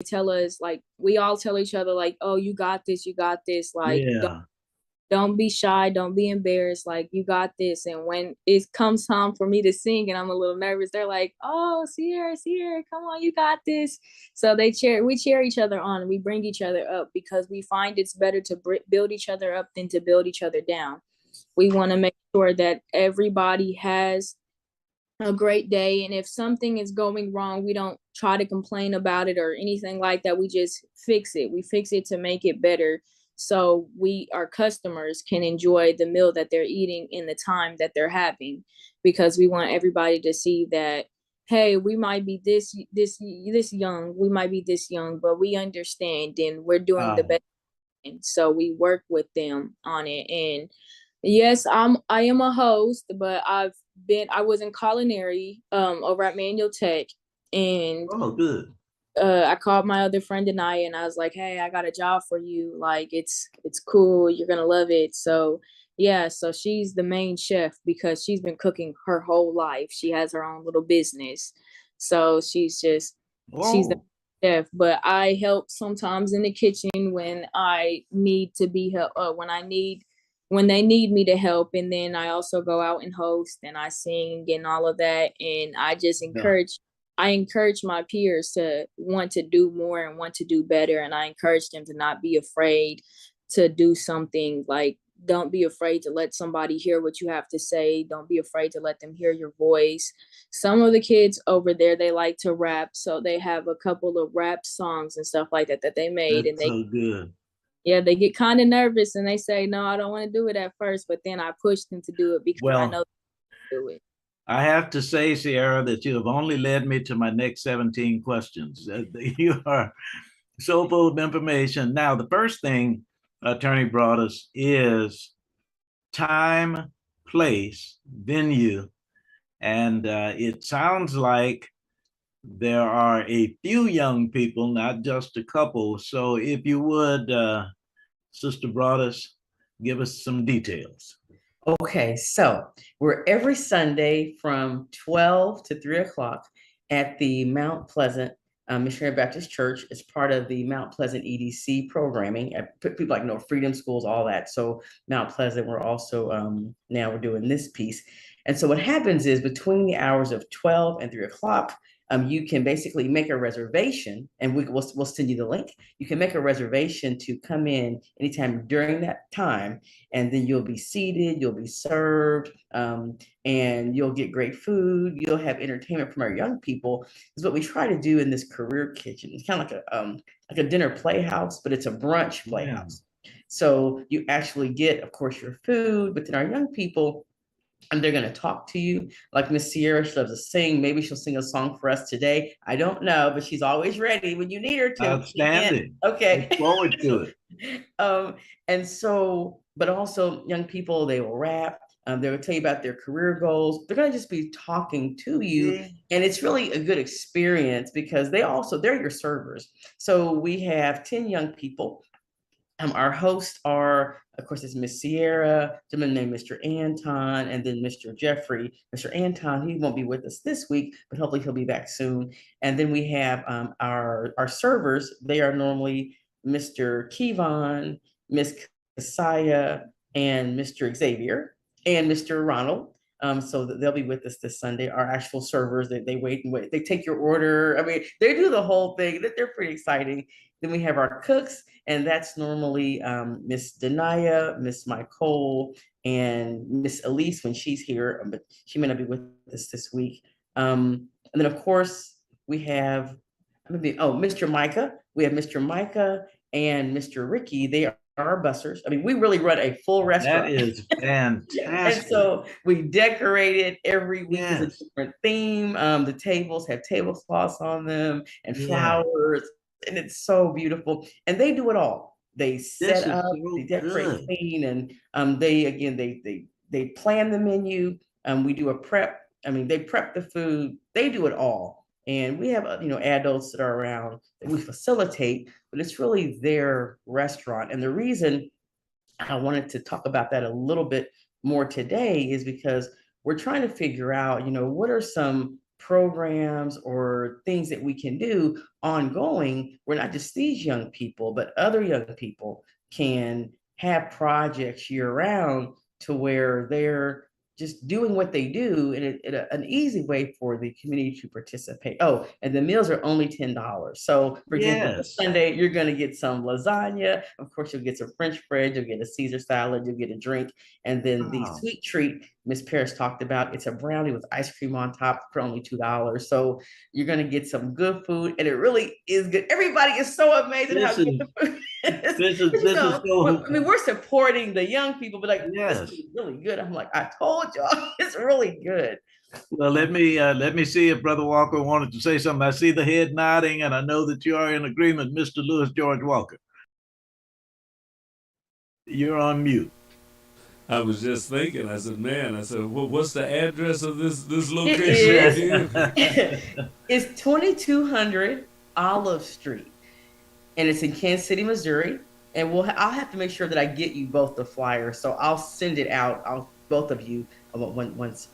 tell us, like, we all tell each other, like, oh, you got this, like, Yeah. don't be shy, don't be embarrassed, like, you got this. And when it comes time for me to sing and I'm a little nervous, they're like, oh, Sierra, come on, you got this. So we cheer each other on, and we bring each other up, because we find it's better to build each other up than to build each other down. We want to make sure that everybody has a great day. And if something is going wrong, we don't try to complain about it or anything like that. We just fix it. We fix it to make it better, so our customers can enjoy the meal that they're eating in the time that they're having, because we want everybody to see that, hey, we might be this young, we might be this young, but we understand and we're doing the best. And so we work with them on it. And yes, I am a host, but I was in culinary over at Manual Tech. And Oh, good. I called my other friend Anaya, and I was like, hey, I got a job for you. Like, it's cool, you're gonna love it. So yeah, so she's the main chef because she's been cooking her whole life. She has her own little business. So she's the Oh, chef. But I help sometimes in the kitchen when I need to be help when they need me to help. And then I also go out and host, and I sing and all of that. And yeah. I encourage my peers to want to do more and want to do better. And I encourage them to not be afraid to do something. Like, don't be afraid to let somebody hear what you have to say. Don't be afraid to let them hear your voice. Some of the kids over there, they like to rap. So they have a couple of rap songs and stuff like that they made. And That's so good. they get kind of nervous, and they say, no, I don't want to do it at first. But then I push them to do it because I Well, know they do it. I have to say, Sierra, that you have only led me to my next 17 questions. You are so full of information. Now, the first thing Attorney brought us is time, place, venue. And it sounds like there are a few young people, not just a couple. So if you would, Sister Broadus, give us some details. Okay, so we're every Sunday from 12 to 3 o'clock at the Mount Pleasant Missionary Baptist Church. It's part of the Mount Pleasant EDC programming. People like Freedom Schools, all that. So Mount Pleasant, we're also now we're doing this piece. And so what happens is between the hours of 12 and 3 o'clock, you can basically make a reservation, and we'll send you the link. You can make a reservation to come in anytime during that time, and then you'll be seated, you'll be served, and you'll get great food. You'll have entertainment from our young people. Is what we try to do in this career kitchen. It's kind of like a dinner playhouse, but it's a brunch Yeah. playhouse. So you actually get, of course, your food, but then our young people, and they're going to talk to you. Like Miss Sierra, she loves to sing. Maybe she'll sing a song for us today. I don't know, but she's always ready when you need her to. Outstanding. Okay. Look forward to it. um, and so, but also young people, they will rap. They will tell you about their career goals. They're going to just be talking to you. Yeah. And it's really a good experience because they're your servers. So we have 10 young people. Our hosts are, of course, it's Miss Sierra, gentleman named Mr. Anton, and then Mr. Jeffrey. Mr. Anton, he won't be with us this week, but hopefully he'll be back soon. And then we have our servers. They are normally Mr. Kevon, Miss Kasaya, and Mr. Xavier, and Mr. Ronald. So that they'll be with us this Sunday. Our actual servers, they wait and wait. They take your order. I mean, they do the whole thing. They're pretty exciting. Then we have our cooks, and that's normally Miss Denaya, Miss Michael, and Miss Elise when she's here, but she may not be with us this week. And then of course we have Mr. Micah. We have Mr. Micah and Mr. Ricky. They are our bussers. I mean, we really run a full That restaurant. is And fantastic. so we decorate it every week is a Yes. different theme. The tables have tablecloths on them and Yeah. flowers, and it's so beautiful. And they do it all. They This set is up, they so decorate, good. clean, and they plan the menu. We do a prep. I mean, they prep the food. They do it all. And we have adults that are around that we facilitate, but it's really their restaurant. And the reason I wanted to talk about that a little bit more today is because we're trying to figure out, what are some programs or things that we can do ongoing, where not just these young people, but other young people can have projects year round to where they're just doing what they do in an easy way for the community to participate. Oh, and the meals are only $10. So, for example, this Yes. Sunday, you're going to get some lasagna. Of course, you'll get some French fries, you'll get a Caesar salad, you'll get a drink. And then the Wow. sweet treat Miss Paris talked about, it's a brownie with ice cream on top for only $2. So you're going to get some good food, and it really is good. Everybody is so amazing how This good is the food is. this is You this is know, so I mean, we're supporting the young people, but like, this yes. is really good. I'm like, I told y'all, it's really good. Well, let me see if Brother Walker wanted to say something. I see the head nodding, and I know that you are in agreement, Mr. Lewis George Walker. You're on mute. I was just thinking. I said, "Man," I said, "What's the address of this It location is. again?" It's 2200 Olive Street, and it's in Kansas City, Missouri. And I'll have to make sure that I get you both the flyer, so I'll send it out. Both of you once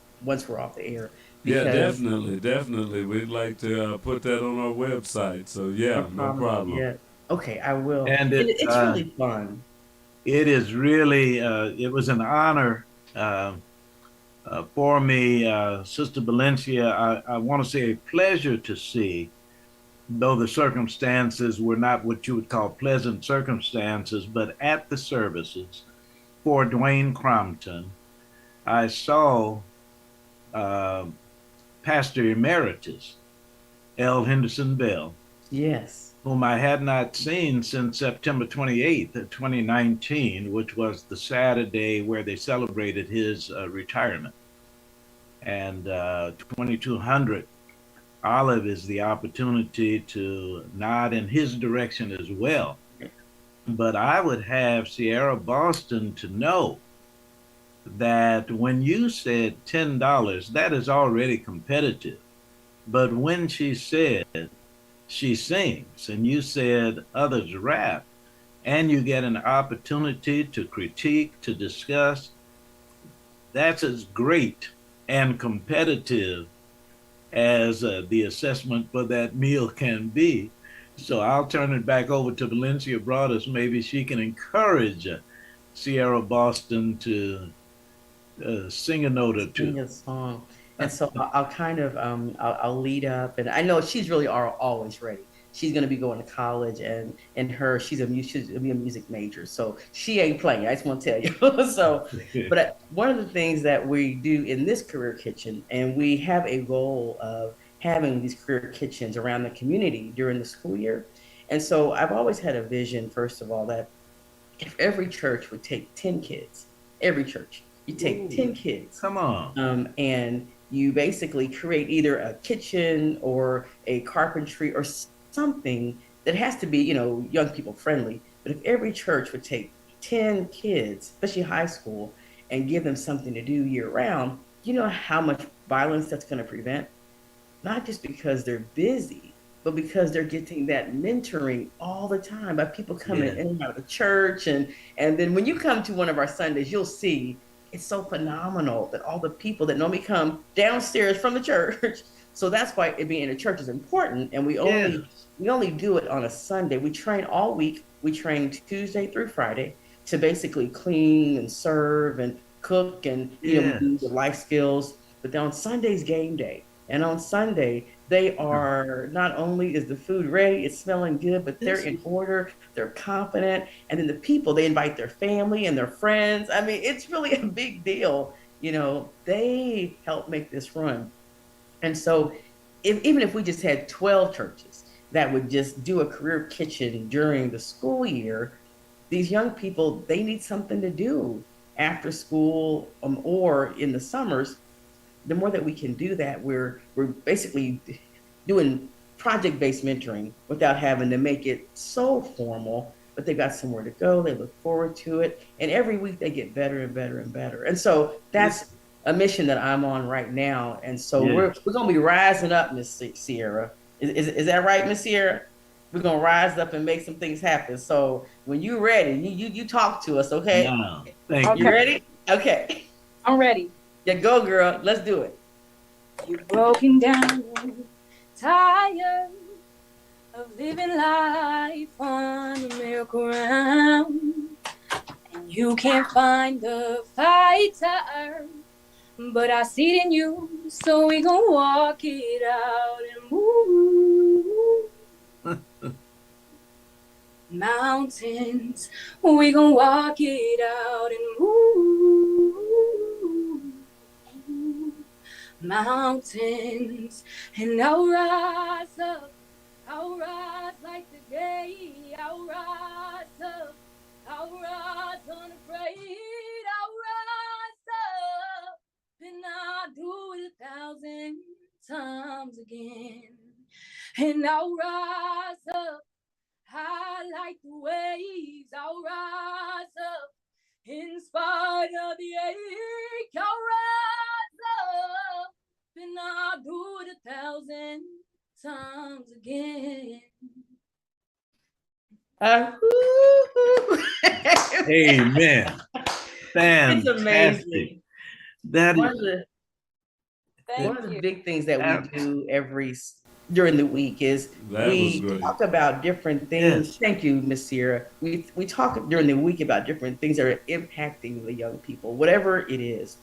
we're off the air. Yeah, Because definitely. We'd like to put that on our website. So no yeah, no problem. problem. Yeah. Okay, I will. And It's really fun. it is really it was an honor for me, Sister Valencia. I want to say a pleasure to see, though the circumstances were not what you would call pleasant circumstances, but at the services for Dwayne Crompton, I saw uh, Pastor Emeritus L. Henderson Bell, Yes. whom I had not seen since September 28th of 2019, which was the Saturday where they celebrated his retirement. And 2200 Olive is the opportunity to nod in his direction as well. But I would have Sierra Boston to know that when you said $10, that is already competitive. But when she said she sings and you said others rap, and you get an opportunity to critique, to discuss, that's as great and competitive as the assessment for that meal can be. So I'll turn it back over to Valencia Broadus. Maybe she can encourage Sierra Boston to sing a note or two. Sing a song. And so I'll kind of I'll lead up, and I know she's really always ready. She's going to be going to college, and she's a music major, so she ain't playing. I just want to tell you. So, but one of the things that we do in this career kitchen, and we have a goal of having these career kitchens around the community during the school year. And so I've always had a vision, first of all, that if every church would take 10 kids, every church, you take Ooh, 10 kids, come on. and you basically create either a kitchen or a carpentry or something that has to be, young people friendly. But if every church would take 10 kids, especially high school, and give them something to do year round, you know how much violence that's going to prevent? Not just because they're busy, but because they're getting that mentoring all the time by people coming in Yeah. and out of the church. And then when you come to one of our Sundays, you'll see it's so phenomenal that all the people that normally come downstairs from the church. So that's why it being in a church is important. And Yes. we only do it on a Sunday. We train all week. We train Tuesday through Friday to basically clean and serve and cook, and we do the Yes. life skills. But then on Sunday's game day. And on Sunday, they are, not only is the food ready, it's smelling good, but they're in order, they're confident. And then the people, they invite their family and their friends. I mean, it's really a big deal. They help make this run. And so, even if we just had 12 churches that would just do a career kitchen during the school year, these young people, they need something to do after school, or in the summers. The more that we can do that, we're basically doing project-based mentoring without having to make it so formal, but they got somewhere to go. They look forward to it. And every week they get better and better and better. And so that's a mission that I'm on right now. And so we're Yes. going to be rising up, Miss Sierra. Is that right, Miss Sierra? We're going to rise up and make some things happen. So when you're ready, you talk to us, okay? Now, thank Okay. You you. ready? Okay. I'm ready. Yeah, go, girl. Let's do it. You're broken down, tired of living life on a merry-go-round, and you can't find the fighter, but I see it in you, so we gon' walk it out and move. Mountains, we gon' walk it out and move. Mountains, and I'll rise up, I'll rise like the day, I'll rise up, I'll rise unafraid, I'll rise up, and I'll do it 1,000 times again, and I'll rise up, high like the waves, I'll rise up, in spite of the ache, I'll rise up, and I'll do it 1,000 times again. Amen. Fantastic. It's amazing. That One is of the Thank one of the you. big things that we do during the week is That was we great. talk about different things. Yes. Thank you, Miss Sierra. We talk during the week about different things that are impacting the young people, whatever it is,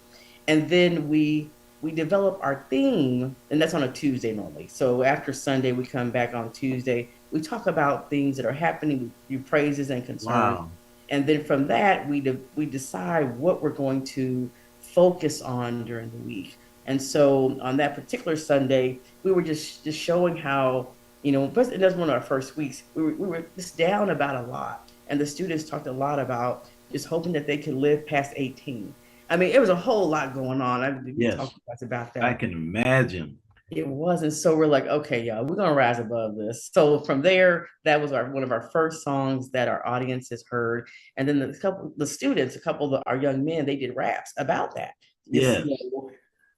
and then we develop our theme, and that's on a Tuesday normally. So after Sunday, we come back on Tuesday. We talk about things that are happening, we do praises and concerns, Wow. and then from that we decide what we're going to focus on during the week. And so on that particular Sunday, we were just showing how, but it was one of our first weeks. We were just down about a lot, and the students talked a lot about just hoping that they could live past 18. I mean, it was a whole lot going on. We Yes. talked about that. I can imagine. It wasn't. So we're like, okay, y'all, we're gonna rise above this. So from there, that was one of our first songs that our audience has heard. And then the students, a couple of our young men, they did raps about that. Yes.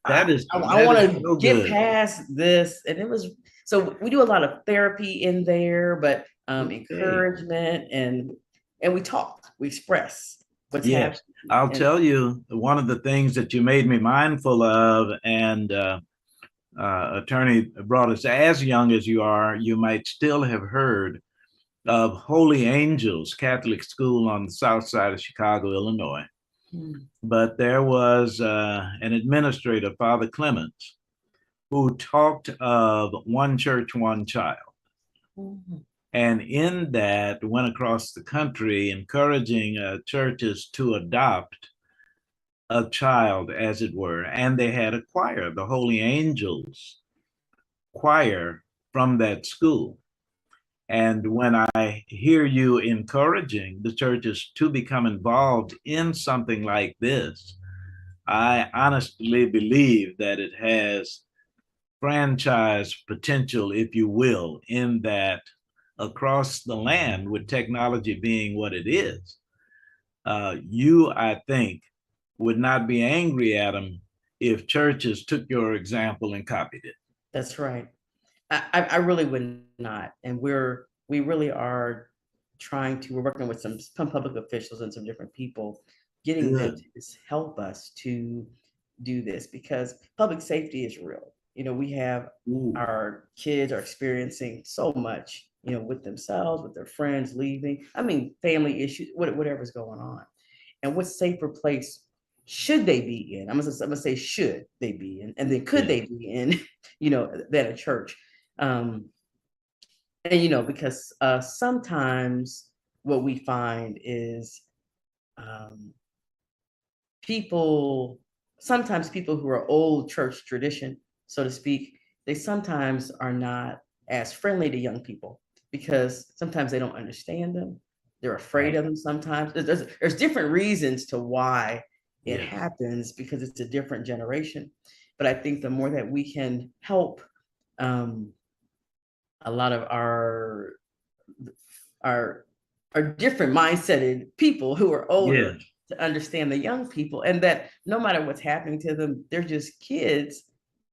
I That want is to so get good. past this, and it was so we do a lot of therapy in there, but Okay. encouragement, and we talk, we express what's Yes. happening. I'll tell you, one of the things that you made me mindful of, and Attorney brought us, as young as you are, you might still have heard of Holy Angels Catholic School on the south side of Chicago, Illinois. But there was an administrator, Father Clements, who talked of one church, one child. And in that went across the country encouraging churches to adopt a child, as it were. And they had a choir, the Holy Angels choir from that school. And when I hear you encouraging the churches to become involved in something like this, I honestly believe that it has franchise potential, if you will, in that across the land, with technology being what it is, you, I think, would not be angry at them if churches took your example and copied it. That's right. I really would not. And we really are we're working with some public officials and some different people, getting them to help us to do this, because public safety is real. We have our kids are experiencing so much, with themselves, with their friends leaving. I mean, family issues, whatever's going on. And what safer place should they be in? I'm gonna say should they be in, and then could they be in, than a church. And because sometimes what we find is sometimes people who are old church tradition, so to speak, they sometimes are not as friendly to young people, because sometimes they don't understand them. They're afraid of them sometimes. There's different reasons to why it happens, because it's a different generation. But I think the more that we can help a lot of our different mindseted people who are older to understand the young people, and that no matter what's happening to them, they're just kids,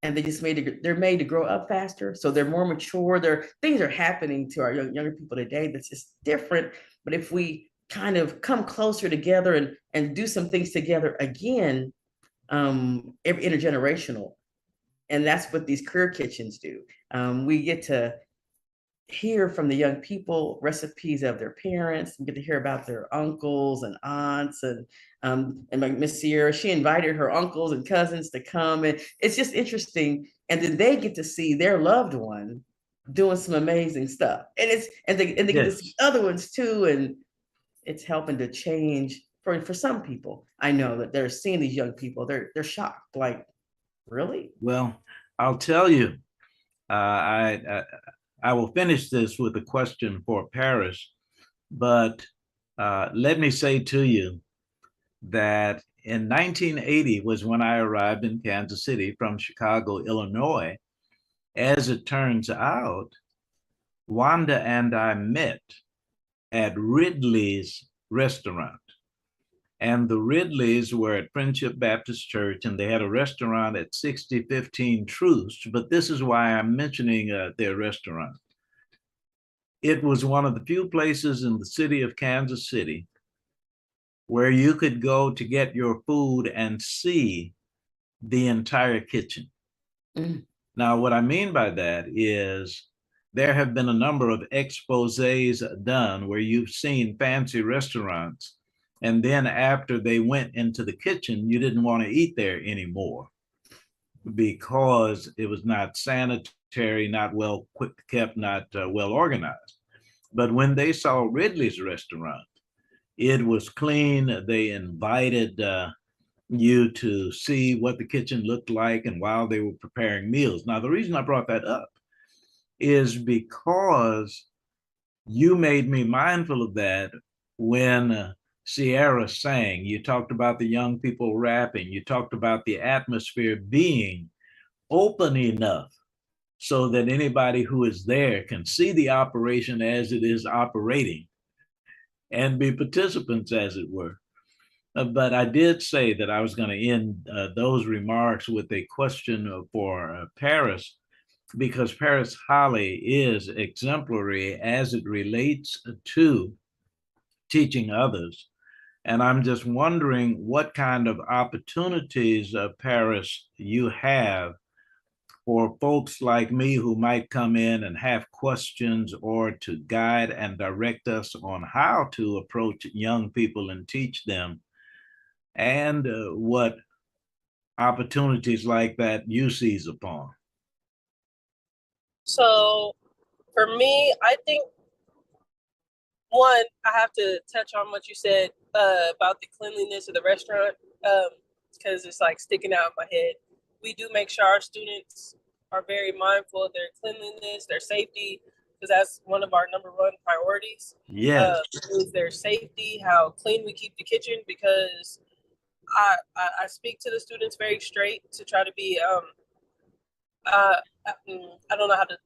and they're made to grow up faster. So they're more mature. Things are happening to our younger people today that's just different. But if we kind of come closer together and do some things together again, intergenerational, And that's what these career kitchens do. We get to hear from the young people recipes of their parents, and get to hear about their uncles and aunts, and like Miss Sierra, she invited her uncles and cousins to come, and it's just interesting. And then they get to see their loved one doing some amazing stuff, and they get to see other ones too, and it's helping to change for some people. I know that they're seeing these young people, they're shocked, like, really? Well, I'll tell you, I will finish this with a question for Paris, but let me say to you that in 1980 was when I arrived in Kansas City from Chicago, Illinois. As it turns out, Wanda and I met at Ridley's restaurant. And the Ridleys were at Friendship Baptist Church, and they had a restaurant at 6015 Troost. But this is why I'm mentioning their restaurant. It was one of the few places in the city of Kansas City where you could go to get your food and see the entire kitchen. Mm. Now, what I mean by that is there have been a number of exposés done where you've seen fancy restaurants, and then after they went into the kitchen, you didn't want to eat there anymore because it was not sanitary, not well kept, not well organized. But when they saw Ridley's restaurant, it was clean. They invited you to see what the kitchen looked like and while they were preparing meals. Now, the reason I brought that up is because you made me mindful of that when Sierra sang. You talked about the young people rapping. You talked about the atmosphere being open enough so that anybody who is there can see the operation as it is operating and be participants, as it were. But I did say that I was going to end those remarks with a question for Paris, because Paris Holly is exemplary as it relates to teaching others. And I'm just wondering what kind of opportunities, Paris, you have for folks like me who might come in and have questions, or to guide and direct us on how to approach young people and teach them, and what opportunities like that you seize upon. So for me, I think, one, I have to touch on what you said about the cleanliness of the restaurant, because it's like sticking out in my head. We do make sure our students are very mindful of their cleanliness, their safety, because that's one of our number one priorities. Yes. Is their safety, how clean we keep the kitchen, because I speak to the students very straight to try to be, I don't know how to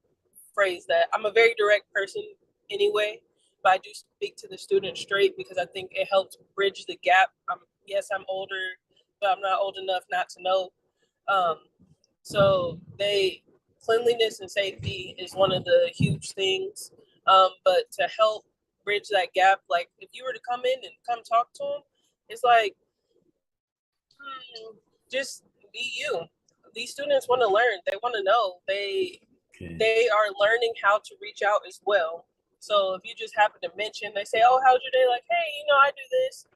phrase that. I'm a very direct person anyway, but I do speak to the students straight because I think it helps bridge the gap. Yes, I'm older, but I'm not old enough not to know. So cleanliness and safety is one of the huge things. But to help bridge that gap, like if you were to come in and come talk to them, it's like, just be you. These students want to learn. They want to know. They are learning how to reach out as well. So if you just happen to mention, they say, "Oh, how's your day?" Like, "Hey, I do this."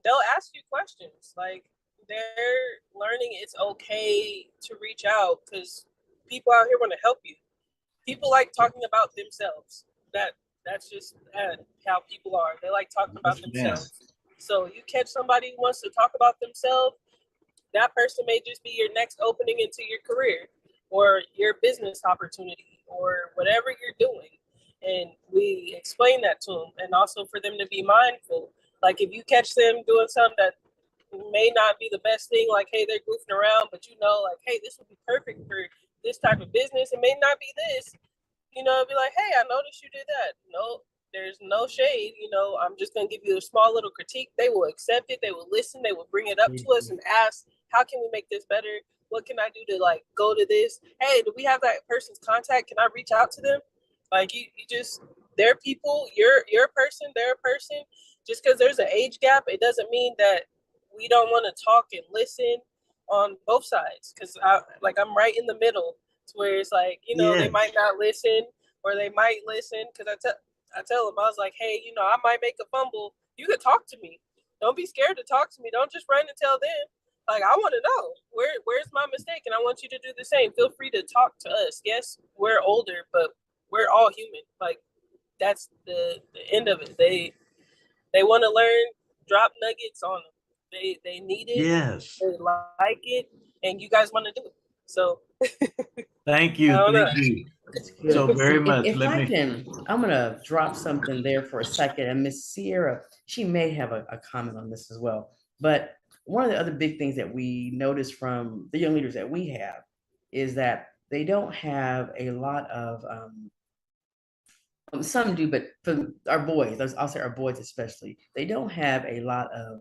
They'll ask you questions. Like, they're learning it's okay to reach out, because people out here want to help you. People like talking about themselves. That's just how people are. They like talking about themselves. So you catch somebody who wants to talk about themselves, that person may just be your next opening into your career or your business opportunity or whatever you're doing. And we explain that to them, and also for them to be mindful. Like if you catch them doing something that may not be the best thing, like, hey, they're goofing around, but like, hey, this would be perfect for this type of business. It may not be this, be like, hey, I noticed you did that. No, there's no shade. I'm just going to give you a small little critique. They will accept it. They will listen. They will bring it up to us and ask, how can we make this better? What can I do to go to this? Hey, do we have that person's contact? Can I reach out to them? Like you just, they're people, you're a person, they're a person. Just because there's an age gap, it doesn't mean that we don't want to talk and listen on both sides, because I'm right in the middle, to where it's like, you know, they might not listen or they might listen, because I tell them, I was like, hey, you know, I might make a fumble. You could talk to me. Don't be scared to talk to me. Don't just run and tell them. Like, I want to know where's my mistake, and I want you to do the same. Feel free to talk to us. Yes, we're older, but we're all human. Like, that's the end of it. They want to learn. Drop nuggets on them. They need it. Yes. They like it, and you guys want to do it. So thank you. Thank you so very much. If I can, I'm gonna drop something there for a second. And Miss Sierra, she may have a comment on this as well. But one of the other big things that we notice from the young leaders that we have is that they don't have a lot of some do, but for our boys, I'll say our boys especially, they don't have a lot of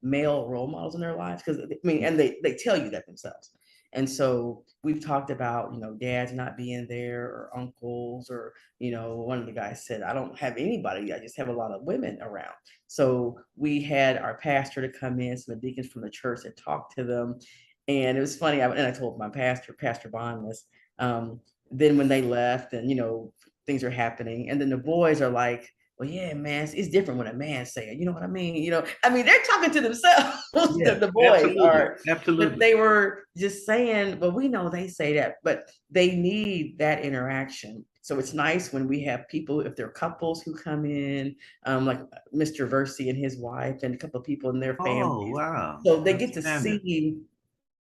male role models in their lives, because I mean, and they tell you that themselves. And so we've talked about, you know, dads not being there, or uncles, or, you know, one of the guys said, I don't have anybody, I just have a lot of women around. So we had our pastor to come in, some deacons from the church, and talk to them. And it was funny, and I told my Pastor Bond this. Then when they left, and, you know, things are happening, and then the boys are like, well, yeah, man, it's different when a man say it. You know what I mean? You know, I mean, they're talking to themselves. Yeah, the boys absolutely, absolutely. but they were just saying, well, we know they say that, but they need that interaction. So it's nice when we have people, if they're couples who come in, like Mr. Versey and his wife, and a couple of people in their family. Oh, wow. So they get to see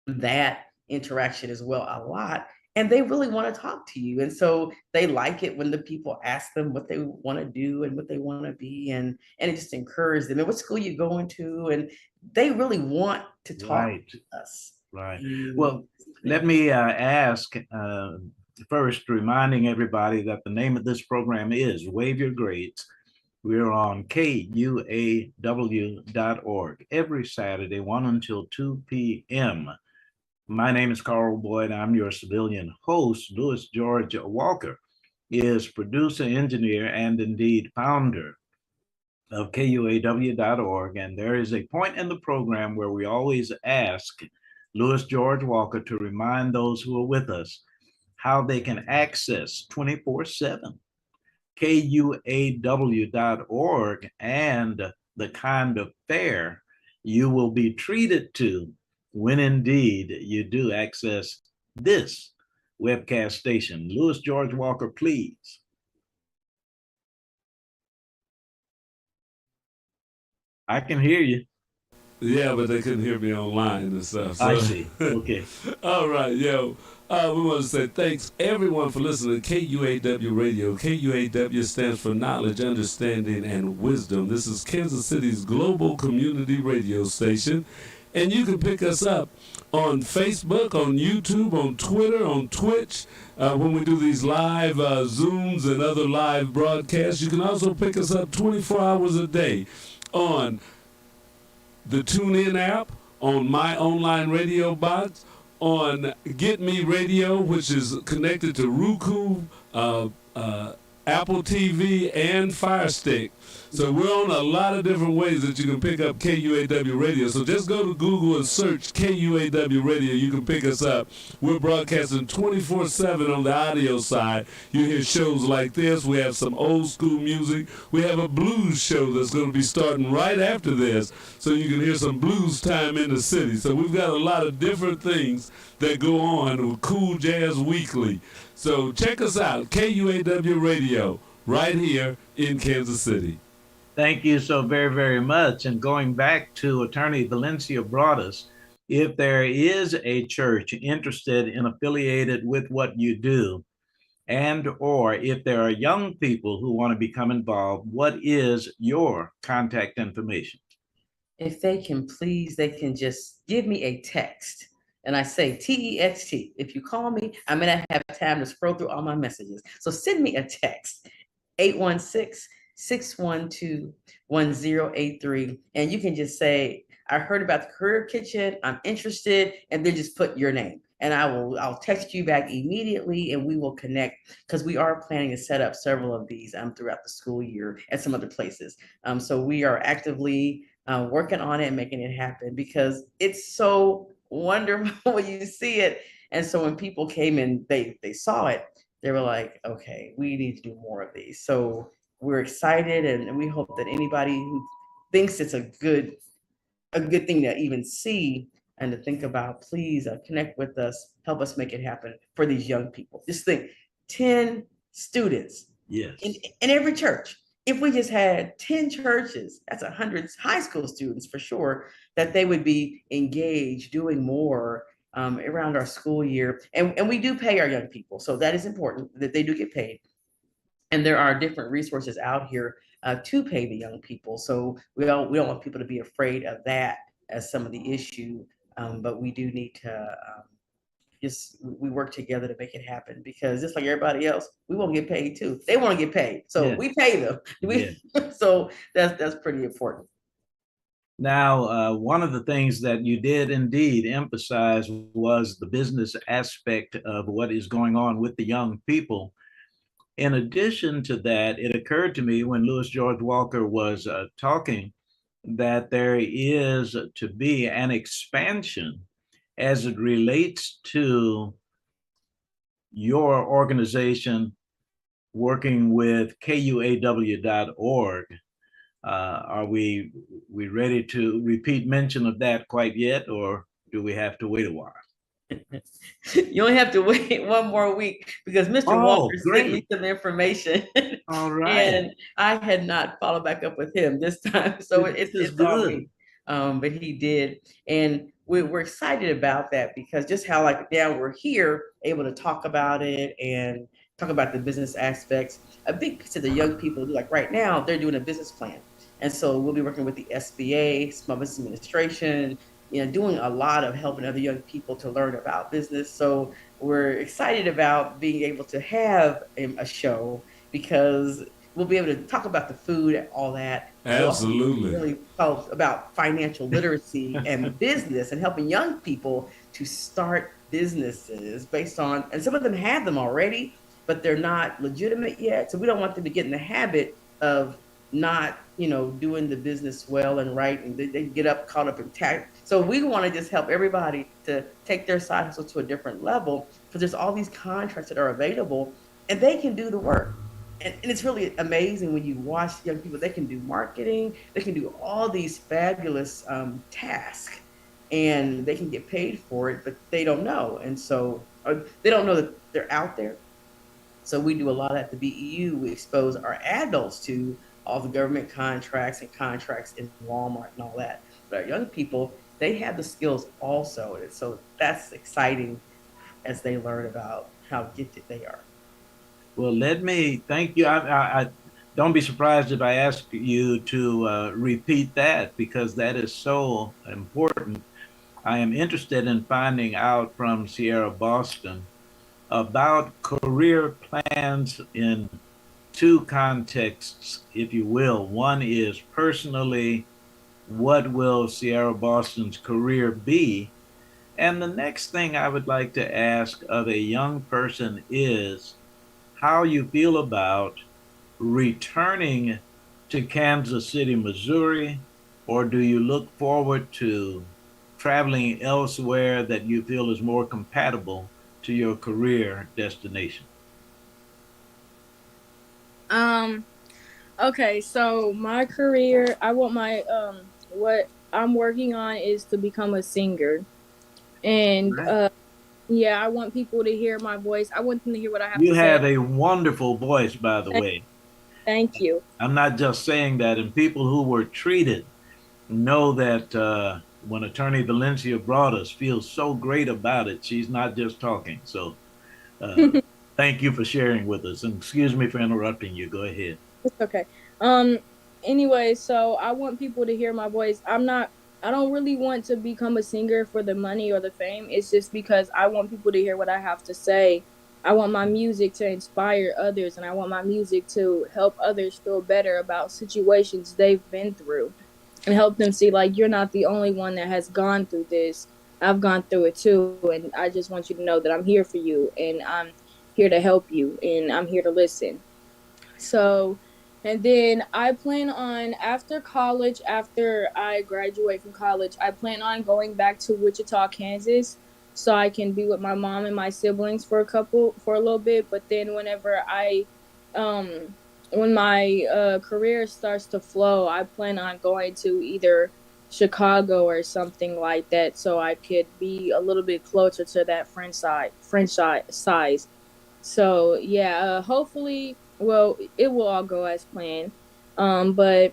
that interaction as well a lot. And they really want to talk to you. And so they like it when the people ask them what they want to do and what they want to be. And it just encourages them. And what school you going to? And they really want to talk to us. Right. Well, let me ask first, reminding everybody that the name of this program is Wave Your Grades. We're on KUAW.org every Saturday, 1 until 2 p.m. My name is Carl Boyd. I'm your civilian host. Louis George Walker is producer, engineer, and indeed founder of KUAW.org. And there is a point in the program where we always ask Louis George Walker to remind those who are with us how they can access 24/7 KUAW.org and the kind of fare you will be treated to when indeed you do access this webcast station. Louis George Walker, please. I can hear you. Yeah, but they couldn't hear me online and stuff. So. I see. Okay. All right, yo. We want to say thanks everyone for listening to KUAW Radio. KUAW stands for Knowledge, Understanding, and Wisdom. This is Kansas City's global community radio station. And you can pick us up on Facebook, on YouTube, on Twitter, on Twitch, when we do these live Zooms and other live broadcasts. You can also pick us up 24 hours a day on the TuneIn app, on my online radio box, on Get Me Radio, which is connected to Roku, Apple TV, and Fire Stick. So we're on a lot of different ways that you can pick up KUAW Radio. So just go to Google and search KUAW Radio. You can pick us up. We're broadcasting 24/7 on the audio side. You hear shows like this. We have some old school music. We have a blues show that's going to be starting right after this, so you can hear some blues time in the city. So we've got a lot of different things that go on with Cool Jazz Weekly. So check us out, KUAW Radio, right here in Kansas City. Thank you so very, very much. And going back to Attorney Valencia Broadus, if there is a church interested in affiliated with what you do, and or if there are young people who want to become involved, what is your contact information? If they can please, they can just give me a text. And I say text. If you call me, I may not have time to scroll through all my messages. So send me a text, 816-612-1083. And you can just say, I heard about the Career Kitchen, I'm interested, and then just put your name. And I'll text you back immediately, and we will connect, because we are planning to set up several of these throughout the school year at some other places. So we are actively working on it and making it happen, because it's so wonderful when you see it. And so when people came in, they saw it, they were like, okay, we need to do more of these. So we're excited, and we hope that anybody who thinks it's a good thing to even see and to think about, please connect with us, help us make it happen for these young people. Just think, 10 students Yes. in every church. If we just had 10 churches, that's 100 high school students for sure, that they would be engaged doing more around our school year. And we do pay our young people. So that is important that they do get paid. And there are different resources out here to pay the young people. So we don't want people to be afraid of that as some of the issue, but we do need to just we work together to make it happen, because just like everybody else, we won't get paid too. They want to get paid, so we pay them. So that's pretty important. Now, one of the things that you did indeed emphasize was the business aspect of what is going on with the young people. In addition to that, it occurred to me when Louis George Walker was talking that there is to be an expansion as it relates to your organization working with KUAW.org. Are we ready to repeat mention of that quite yet, or do we have to wait a while? You only have to wait one more week, because Mr. Walker sent me some information. All right. And I had not followed back up with him this time. So it's on me. But he did. And we're excited about that, because just how like now we're here able to talk about it and talk about the business aspects. A big piece of the young people, like right now, they're doing a business plan. And so we'll be working with the SBA, Small Business Administration, doing a lot of helping other young people to learn about business. So we're excited about being able to have a show, because we'll be able to talk about the food, all that. Absolutely. Really talk about financial literacy and business, and helping young people to start businesses based on, and some of them have them already, but they're not legitimate yet. So we don't want them to get in the habit of not, doing the business well and right, and they get caught up in tax. So we want to just help everybody to take their side hustle to a different level, because there's all these contracts that are available, and they can do the work. And it's really amazing when you watch young people. They can do marketing, they can do all these fabulous tasks, and they can get paid for it, but they don't know. And so they don't know that they're out there. So we do a lot at the BEU. We expose our adults to all the government contracts and contracts in Walmart and all that. But our young people, they have the skills also. And so that's exciting as they learn about how gifted they are. Well, let me thank you. I don't be surprised if I ask you to repeat that, because that is so important. I am interested in finding out from Sierra Boston about career plans in two contexts, if you will. One is personally, what will Sierra Boston's career be? And the next thing I would like to ask of a young person is how you feel about returning to Kansas City, Missouri, or do you look forward to traveling elsewhere that you feel is more compatible to your career destination? Okay, so my career, I want my what I'm working on is to become a singer. And yeah, I want people to hear my voice. I want them to hear what I have to say. You have a wonderful voice, by the way. Thank you. I'm not just saying that, and people who were treated know that when Attorney Valencia brought us, feels so great about it. She's not just talking. So thank you for sharing with us. And excuse me for interrupting you. Go ahead. It's okay. Anyway, so I want people to hear my voice. I don't really want to become a singer for the money or the fame. It's just because I want people to hear what I have to say. I want my music to inspire others, and I want my music to help others feel better about situations they've been through, and help them see, like, you're not the only one that has gone through this. I've gone through it too, and I just want you to know that I'm here for you, and I'm here to help you, and I'm here to listen. So And then I plan on, after college, after I graduate from college, I plan on going back to Wichita, Kansas, so I can be with my mom and my siblings for a little bit. But then um, when my career starts to flow, I plan on going to either Chicago or something like that, so I could be a little bit closer to that French size. So yeah, hopefully, well, it will all go as planned. But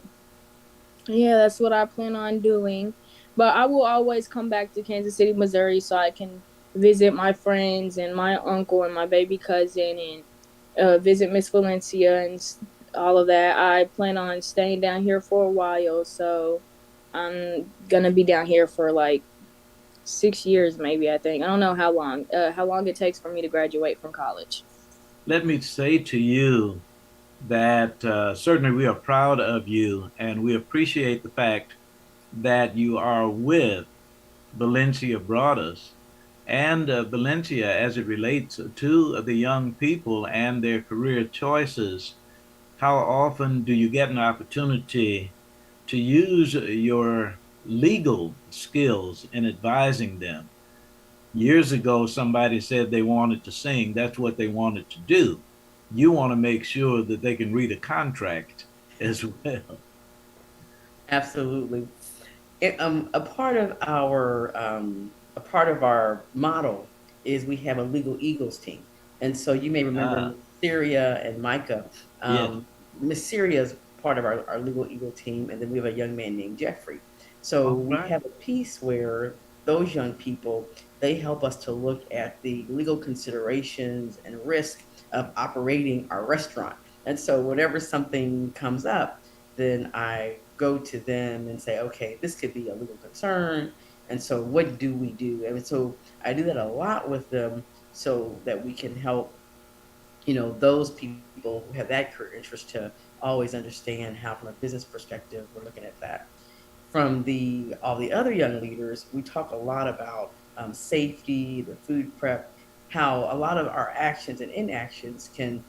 yeah, that's what I plan on doing. But I will always come back to Kansas City, Missouri, so I can visit my friends and my uncle and my baby cousin, and visit Miss Valencia and all of that. I plan on staying down here for a while, so I'm gonna be down here for like 6 years, maybe. I think I don't know how long it takes for me to graduate from college. Let me say to you that certainly we are proud of you and we appreciate the fact that you are with Valencia Broadus and Valencia as it relates to the young people and their career choices. How often do you get an opportunity to use your legal skills in advising them? Years ago, somebody said they wanted to sing. That's what they wanted to do. You want to make sure that they can read a contract as well. Absolutely. A part of our model is we have a legal Eagles team, and so you may remember Ah, Miss Syria and Micah. yes. Miss Syria is part of our legal Eagle team, and then we have a young man named Jeffrey. So All we right. have a piece where those young people, they help us to look at the legal considerations and risk of operating our restaurant. And so whenever something comes up, then I go to them and say, okay, this could be a legal concern. And so what do we do? And so I do that a lot with them so that we can help, those people who have that career interest to always understand how, from a business perspective, we're looking at that. From the all the other young leaders, we talk a lot about safety, the food prep, how a lot of our actions and inactions can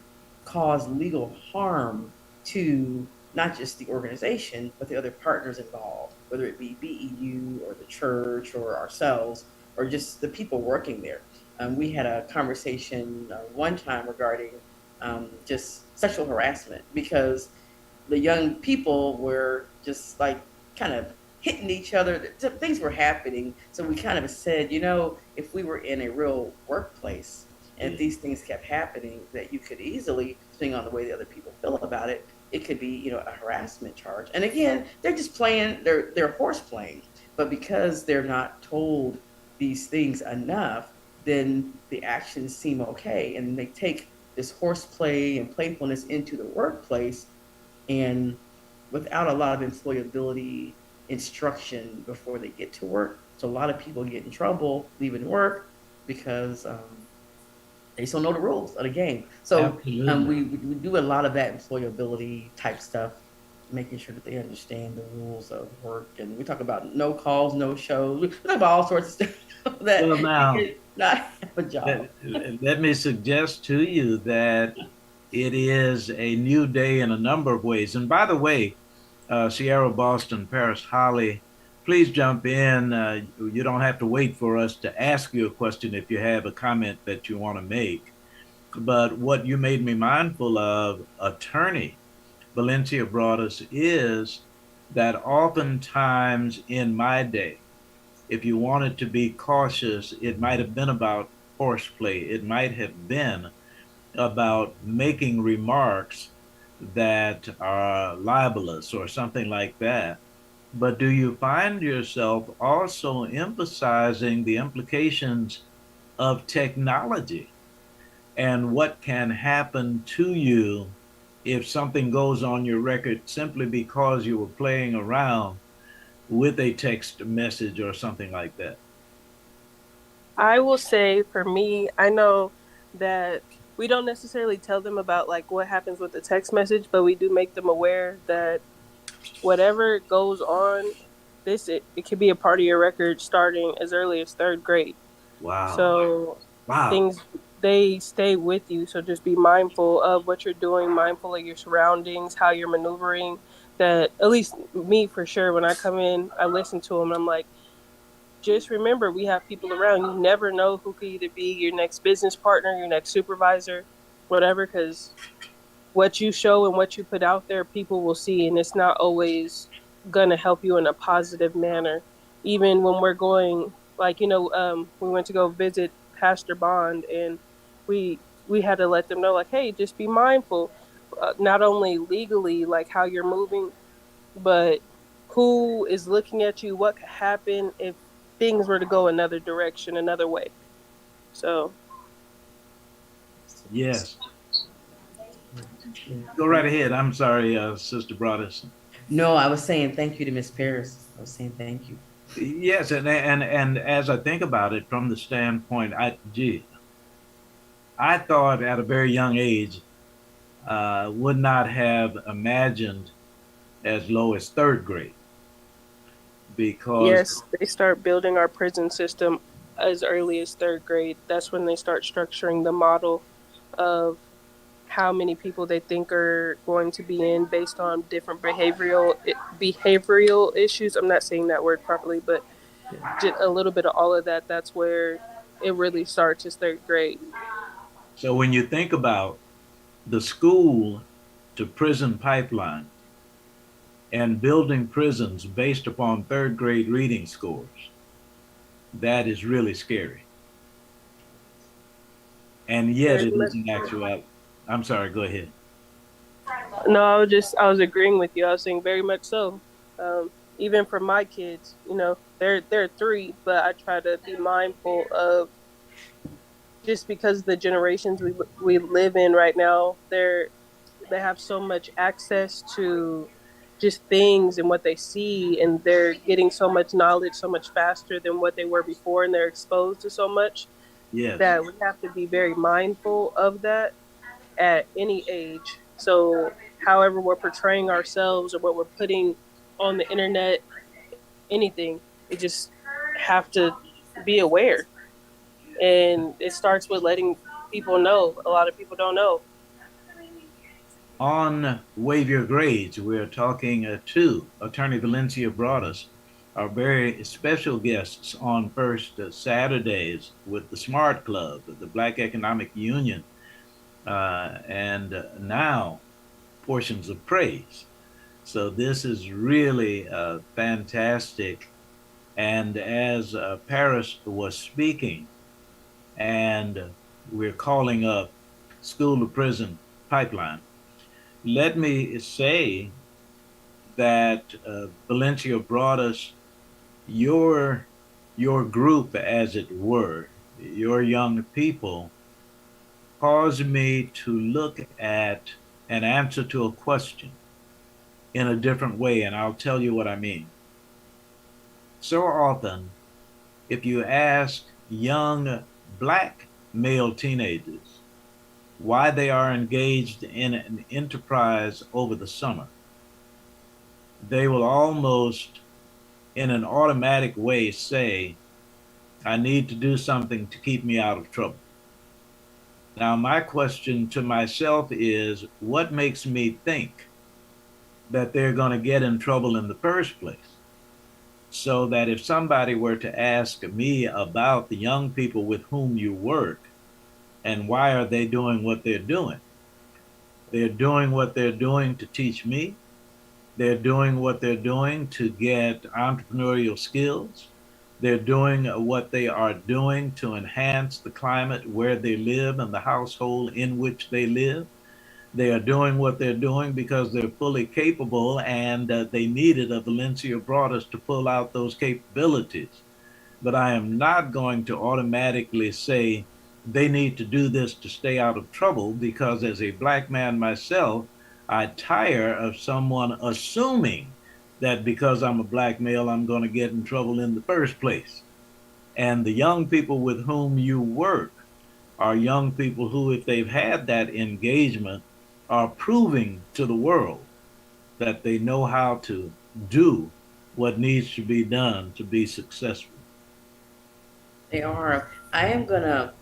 cause legal harm to not just the organization, but the other partners involved, whether it be BEU or the church or ourselves or just the people working there. We had a conversation one time regarding just sexual harassment because the young people were just like kind of hitting each other. Things were happening. So we kind of said, if we were in a real workplace and Yeah. if these things kept happening, that you could easily, depending on the way the other people feel about it, it could be, a harassment charge. And again, they're just playing, they're horse playing. But because they're not told these things enough, then the actions seem okay. And they take this horseplay and playfulness into the workplace, and without a lot of employability instruction before they get to work. So a lot of people get in trouble leaving work because they just don't know the rules of the game. So Absolutely. we do a lot of that employability type stuff, making sure that they understand the rules of work. And we talk about no calls, no shows. We talk about all sorts of stuff that Well, you now, could not have a job. let me suggest to you that it is a new day in a number of ways. And by the way, Sierra Boston, Paris Holly, please jump in. You don't have to wait for us to ask you a question if you have a comment that you want to make. But what you made me mindful of, attorney Valencia brought us, is that oftentimes in my day, if you wanted to be cautious, it might have been about horseplay. It might have been about making remarks that are libelous or something like that. But do you find yourself also emphasizing the implications of technology and what can happen to you if something goes on your record simply because you were playing around with a text message or something like that? I will say for me, I know that we don't necessarily tell them about like what happens with the text message, but we do make them aware that whatever goes on, it could be a part of your record starting as early as third grade. Wow. So Wow. things they stay with you. So just be mindful of what you're doing, mindful of your surroundings, how you're maneuvering. That, at least me for sure, when I come in, I listen to them. I'm like, just remember, we have people around. You never know who could either be your next business partner, your next supervisor, whatever, because what you show and what you put out there, people will see, and it's not always going to help you in a positive manner. Even when we're going, like, we went to go visit Pastor Bond, and we had to let them know, like, hey, just be mindful, not only legally, like how you're moving, but who is looking at you, what could happen if things were to go another direction, another way. So Yes. Go right ahead. I'm sorry, Sister Broadus. No, I was saying thank you to Miss Paris. I was saying thank you. Yes, and as I think about it from the standpoint, I thought at a very young age, would not have imagined as low as third grade because yes, they start building our prison system as early as third grade. That's when they start structuring the model of how many people they think are going to be in based on different behavioral issues. I'm not saying that word properly, but just a little bit of all of that. That's where it really starts, is third grade. so when you think about the school to prison pipeline and building prisons based upon third grade reading scores, that is really scary. And yet Very it much. is an actuality. I'm sorry, go ahead. No, I was agreeing with you. I was saying very much so. Even for my kids, they're 3, but I try to be mindful of, just because the generations we live in right now, they have so much access to just things and what they see, and they're getting so much knowledge so much faster than what they were before, and they're exposed to so much Yes. that we have to be very mindful of that at any age. So however we're portraying ourselves or what we're putting on the internet, anything, we just have to be aware. And it starts with letting people know. A lot of people don't know. On Waive Your Grades, we're talking to Attorney Valencia Broadus, our very special guests on first Saturdays with the Smart Club, the Black Economic Union, and now Portions of Praise. So this is really fantastic. And as Paris was speaking, and we're calling up School to Prison Pipeline, let me say that Valencia brought us your your group, as it were, your young people, caused me to look at an answer to a question in a different way, and I'll tell you what I mean. So often, if you ask young Black male teenagers why they are engaged in an enterprise over the summer, they will almost in an automatic way say, I need to do something to keep me out of trouble. Now, my question to myself is, what makes me think that they're going to get in trouble in the first place? So that if somebody were to ask me about the young people with whom you work and why are they doing what they're doing what they're doing to teach me. They're doing what they're doing to get entrepreneurial skills. They're doing what they are doing to enhance the climate where they live and the household in which they live. They are doing what they're doing because they're fully capable, and they needed a Valencia Broadus to pull out those capabilities. But I am not going to automatically say they need to do this to stay out of trouble, because as a Black man myself, I tire of someone assuming that because I'm a Black male, I'm going to get in trouble in the first place. And the young people with whom you work are young people who, if they've had that engagement, are proving to the world that they know how to do what needs to be done to be successful. They are. I am gonna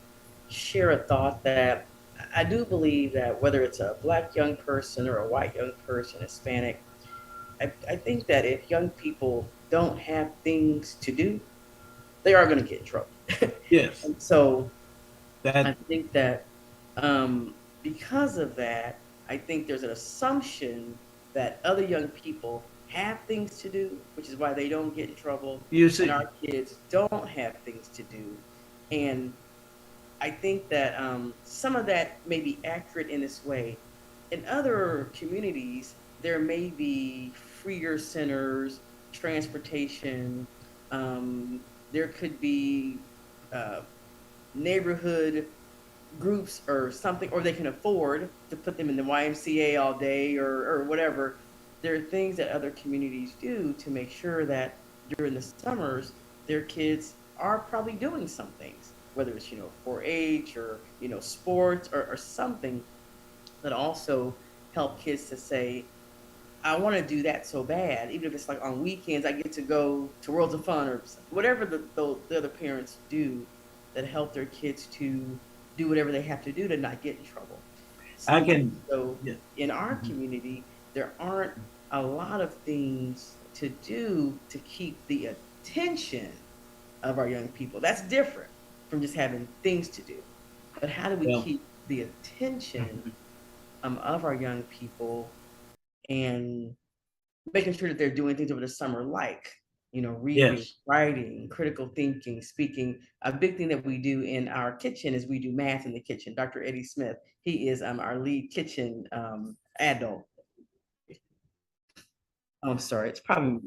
share a thought that I do believe that whether it's a Black young person or a white young person, Hispanic, I think that if young people don't have things to do, they are going to get in trouble. Yes. And so I That think that because of that, I think there's an assumption that other young people have things to do, which is why they don't get in trouble, you and see. our kids don't have things to do. And I think that some of that may be accurate in this way. In other communities, there may be freer centers, transportation. There could be uh, neighborhood groups or something, or they can afford to put them in the YMCA all day or whatever. There are things that other communities do to make sure that during the summers, their kids are probably doing some things, whether it's, 4-H or, sports or something that also help kids to say, I want to do that so bad. Even if it's like on weekends, I get to go to Worlds of Fun or whatever the other parents do that help their kids to do whatever they have to do to not get in trouble. I Sometimes, can. so Yeah. in our community, there aren't a lot of things to do to keep the attention of our young people. That's different from just having things to do. But how do we Well, keep the attention of our young people and making sure that they're doing things over the summer, like, reading, yes. writing, critical thinking, speaking. A big thing that we do in our kitchen is we do math in the kitchen. Dr. Eddie Smith, he is our lead kitchen adult. I'm sorry, it's probably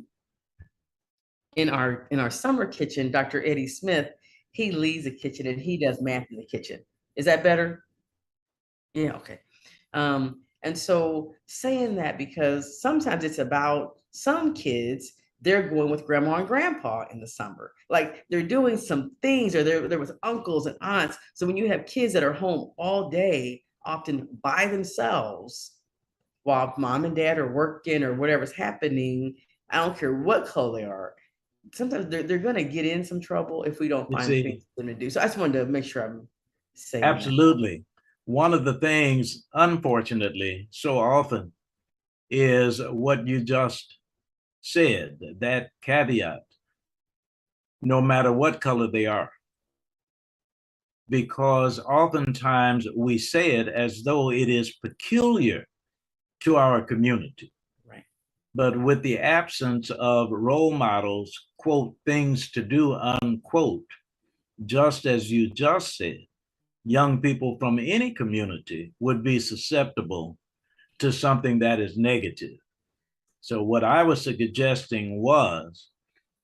in our summer kitchen. Dr. Eddie Smith, he leads the kitchen and he does math in the kitchen. Is that better? Yeah, okay. And so saying that because sometimes it's about some kids, they're going with grandma and grandpa in the summer. Like they're doing some things or they're with uncles and aunts. So when you have kids that are home all day, often by themselves, while mom and dad are working or whatever's happening, I don't care what color they are. Sometimes they're going to get in some trouble if we don't You find things see. for them to do. So I just wanted to make sure I'm saying that. Absolutely. One of the things, unfortunately, so often is what you just said, that caveat, no matter what color they are. Because oftentimes we say it as though it is peculiar to our community. Right. But with the absence of role models, quote, things to do, unquote, just as you just said, young people from any community would be susceptible to something that is negative. So, what I was suggesting was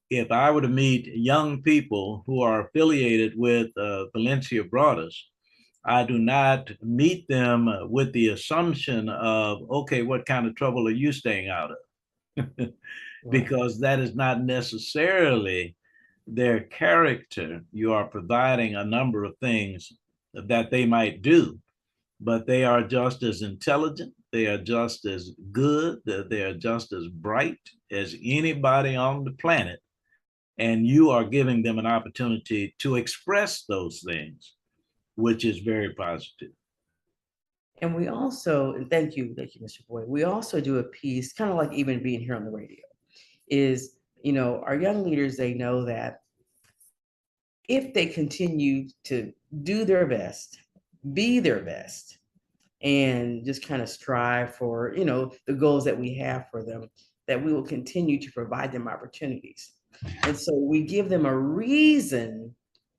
if I were to meet young people who are affiliated with Valencia Brothers, I do not meet them with the assumption of, okay, what kind of trouble are you staying out of? Right. Because that is not necessarily their character. You are providing a number of things that they might do, but they are just as intelligent, they are just as good, they are just as bright as anybody on the planet. And you are giving them an opportunity to express those things, which is very positive. And we also, and thank you, Mr. Boyd. We also do a piece, kind of like even being here on the radio, is, our young leaders, they know that if they continue to do their best, be their best, and just kind of strive for, the goals that we have for them, that we will continue to provide them opportunities. And so we give them a reason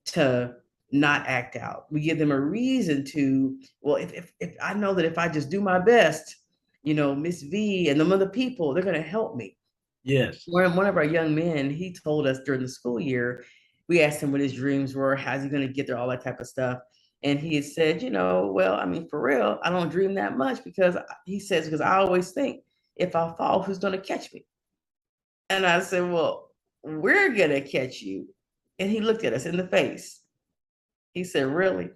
to not act out. We give them a reason to, well, if I know that if I just do my best, Miss V and the other people, they're going to help me. Yes. One of our young men, he told us during the school year, we asked him what his dreams were, how's he going to get there, all that type of stuff. And he had said, well, I mean, for real, I don't dream that much because he says, because I always think if I fall, who's going to catch me? And I said, well, we're going to catch you. And he looked at us in the face. He said, really?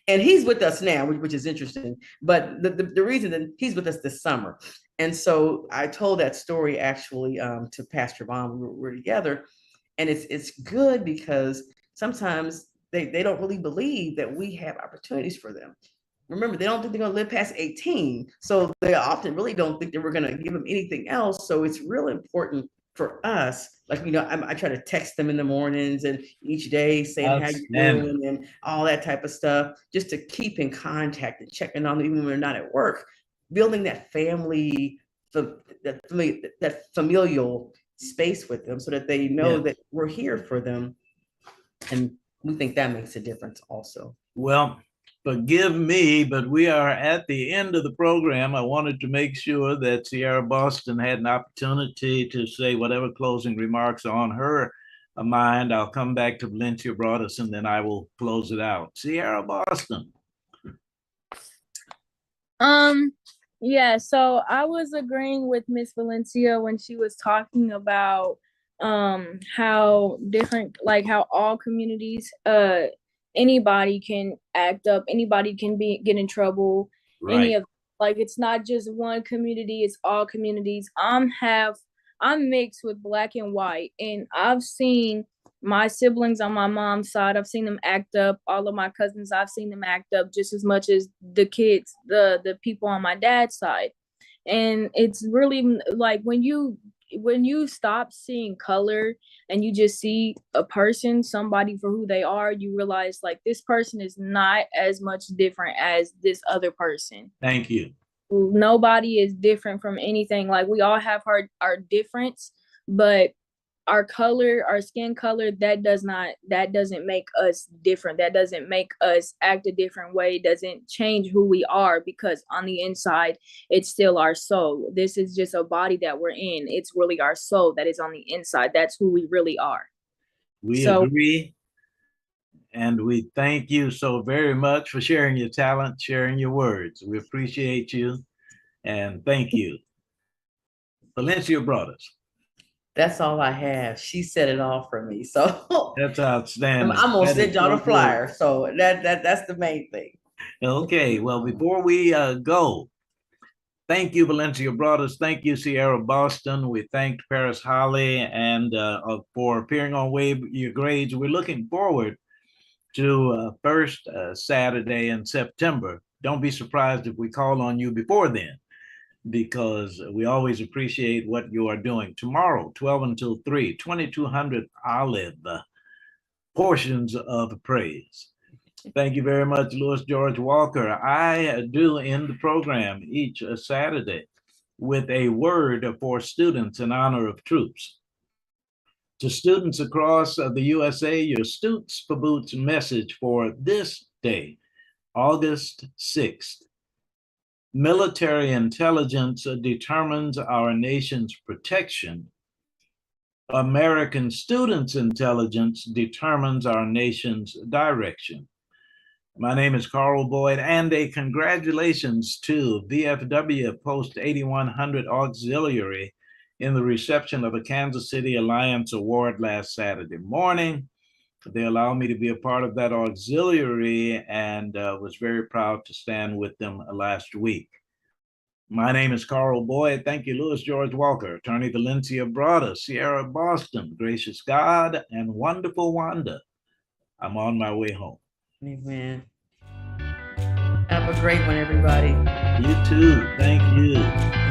And he's with us now, which is interesting. But the reason that he's with us this summer. And so I told that story actually to Pastor Vaughn. We're together. And it's good because sometimes they don't really believe that we have opportunities for them. Remember, they don't think they're going to live past 18. So they often really don't think that we're going to give them anything else. So it's real important for us. Like, I try to text them in the mornings and each day saying how you're doing and all that type of stuff, just to keep in contact and checking on them even when we're not at work, building that family, that familial space with them so that they know that we're here for them. And we think that makes a difference also. Well, forgive me, but we are at the end of the program. I wanted to make sure that Sierra Boston had an opportunity to say whatever closing remarks are on her mind. I'll come back to Valencia Broadus and then I will close it out. Sierra Boston. Yeah, so I was agreeing with Miss Valencia when she was talking about how different, like how all communities, anybody can act up, anybody can get in trouble. Right. Like it's not just one community, it's all communities. I'm mixed with Black and white, and I've seen my siblings on my mom's side, I've seen them act up. All of my cousins, I've seen them act up just as much as the kids, the people on my dad's side. And it's really like when you stop seeing color and you just see a person, somebody for who they are, you realize like this person is not as much different as this other person. Thank you. Nobody is different from anything. Like we all have our difference, but our color, our skin color, that doesn't make us different. That doesn't make us act a different way. It doesn't change who we are, because on the inside, it's still our soul. This is just a body that we're in. It's really our soul that is on the inside. That's who we really are. We agree. And we thank you so very much for sharing your talent, sharing your words. We appreciate you and thank you. Valencia Broadus. That's all I have. She said it all for me. So that's outstanding. I'm gonna send y'all a flyer. So that's the main thing. Okay. Well, before we go, thank you, Valencia Broadus. Thank you, Sierra Boston. We thanked Paris Holly and for appearing on Wave Your Grades. We're looking forward to first Saturday in September. Don't be surprised if we call on you before then, because we always appreciate what you are doing. Tomorrow, 12 until 3, 2200 Olive, Portions of Praise. Thank you very much, Louis George Walker. I do end the program each Saturday with a word for students in honor of troops. To students across the USA, your Stoots for Boots message for this day, August 6th. Military intelligence determines our nation's protection. American students' intelligence determines our nation's direction. My name is Carl Boyd, and a congratulations to VFW Post 8100 Auxiliary in the reception of a Kansas City Alliance Award last Saturday morning. They allowed me to be a part of that auxiliary and was very proud to stand with them last week. My name is Carl Boyd. Thank you, Louis George Walker, Attorney Valencia Broadus, Sierra Boston, Gracious God, and Wonderful Wanda. I'm on my way home. Amen. Have a great one, everybody. You too. Thank you.